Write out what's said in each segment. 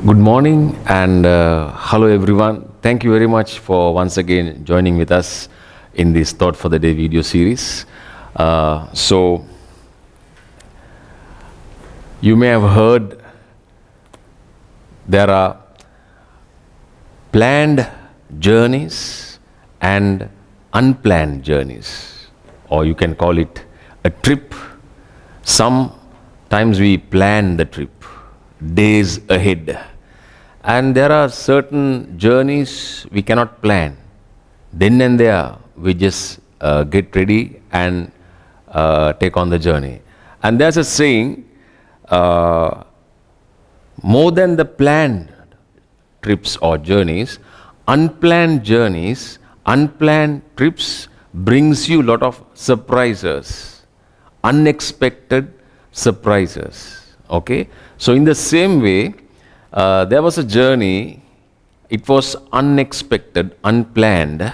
Good morning and hello everyone. Thank you very much for once again joining with us in this Thought for the Day video series. So, you may have heard there are planned journeys and unplanned journeys, or you can call it a trip. Sometimes we plan the trip days ahead, and there are certain journeys we cannot plan. Then and there, we just get ready and take on the journey. And there's a saying, more than the planned trips or journeys, unplanned trips brings you a lot of surprises, unexpected surprises. Okay? So in the same way, there was a journey, it was unexpected, unplanned.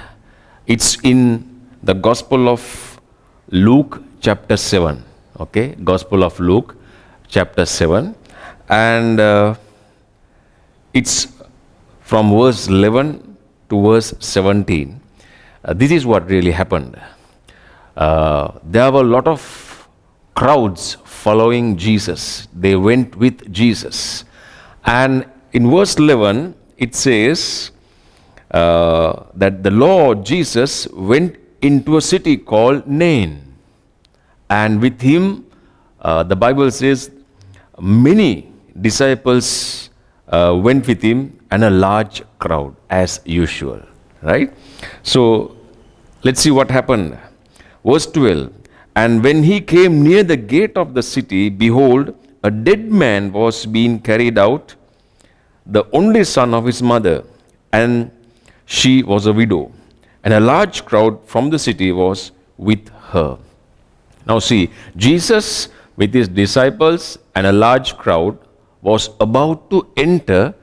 It's in the Gospel of Luke chapter 7. Okay? Gospel of Luke chapter 7. And it's from verse 11 to verse 17. This is what really happened. There were a lot of crowds following Jesus. They went with Jesus. And in verse 11, it says that the Lord Jesus went into a city called Nain. And with him, the Bible says, many disciples went with him and a large crowd as usual. Right? So, let's see what happened. Verse 12, and when he came near the gate of the city, behold, a dead man was being carried out, the only son of his mother, and she was a widow. And a large crowd from the city was with her. Now see, Jesus with his disciples and a large crowd was about to enter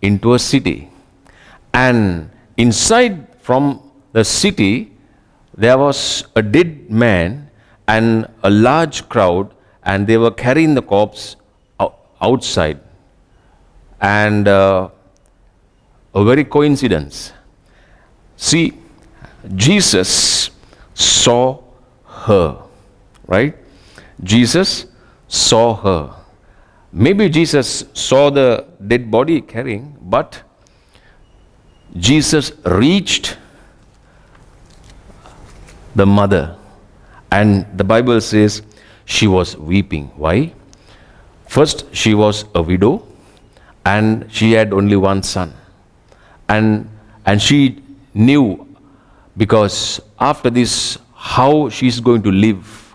into a city. And inside from the city, there was a dead man and a large crowd, and they were carrying the corpse outside. And a very coincidence. See, Jesus saw her, right? Jesus saw her. Maybe Jesus saw the dead body carrying, but Jesus reached the mother, and the Bible says she was weeping. Why? First, she was a widow, and she had only one son. And she knew, because after this, how she's going to live.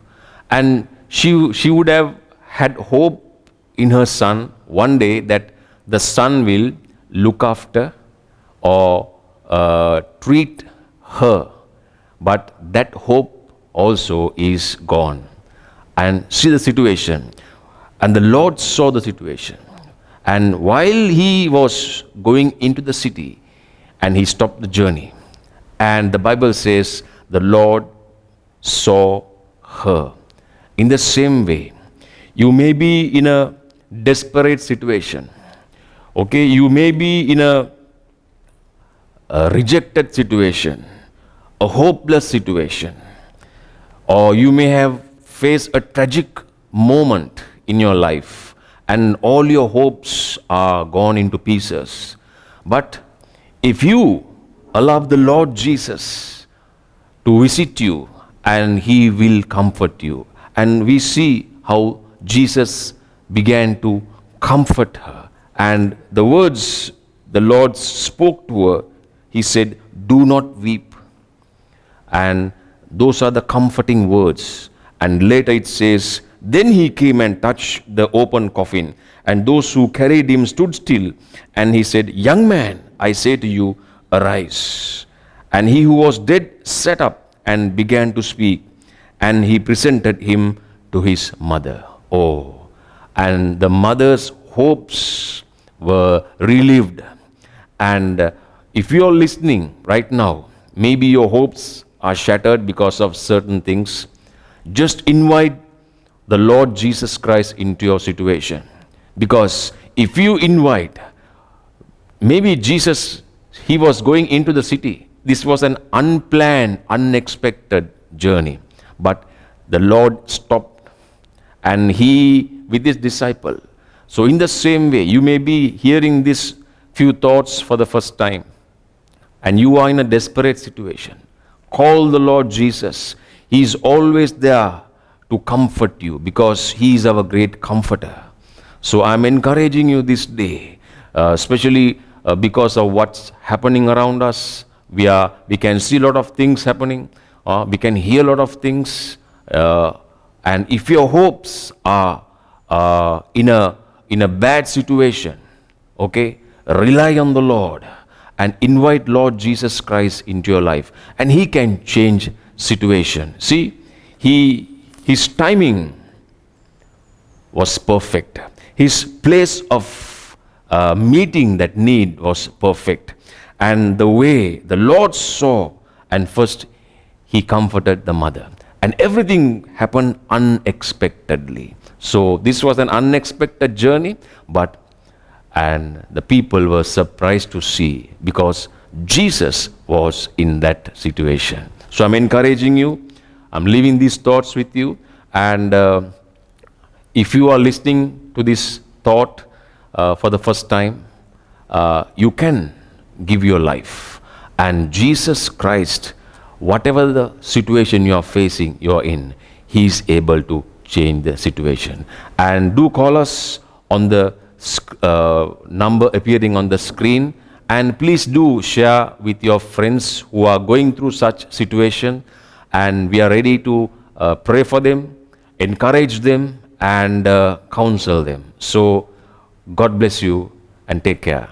And she would have had hope in her son one day that the son will look after or treat her. But that hope also is gone. And see the situation. And the Lord saw the situation. And while he was going into the city, and he stopped the journey, and the Bible says the Lord saw her. In the same way, you may be in a desperate situation. Okay, you may be in a rejected situation, a hopeless situation, or you may have faced a tragic moment in your life, and all your hopes are gone into pieces. But if you allow the Lord Jesus to visit you, and he will comfort you. And we see how Jesus began to comfort her. And the words the Lord spoke to her, he said, do not weep. And those are the comforting words. And later it says, then he came and touched the open coffin, and those who carried him stood still. And he said, young man, I say to you, arise. And he who was dead sat up and began to speak. And he presented him to his mother. Oh, and the mother's hopes were relieved. And if you are listening right now, maybe your hopes are shattered because of certain things. Just invite the Lord Jesus Christ into your situation. Because if you invite Maybe Jesus, he was going into the city. This was an unplanned, unexpected journey. But the Lord stopped and he, with his disciple. So in the same way, you may be hearing these few thoughts for the first time and you are in a desperate situation. Call the Lord Jesus. He is always there to comfort you because he is our great comforter. So I'm encouraging you this day, especially because of what's happening around us. We can see a lot of things happening. We can hear a lot of things. And if your hopes are in a bad situation, okay, rely on the Lord and invite Lord Jesus Christ into your life, and he can change situation. See, his timing was perfect. His place of meeting that need was perfect. And the way the Lord saw, and first he comforted the mother. And everything happened unexpectedly. So this was an unexpected journey, and the people were surprised to see because Jesus was in that situation. So I'm encouraging you. I'm leaving these thoughts with you. And if you are listening to this thought for the first time, you can give your life. And Jesus Christ, whatever the situation you are facing, you are in, he is able to change the situation. And do call us on the number appearing on the screen, and please do share with your friends who are going through such situation, and we are ready to pray for them, encourage them, and counsel them. So God bless you and take care.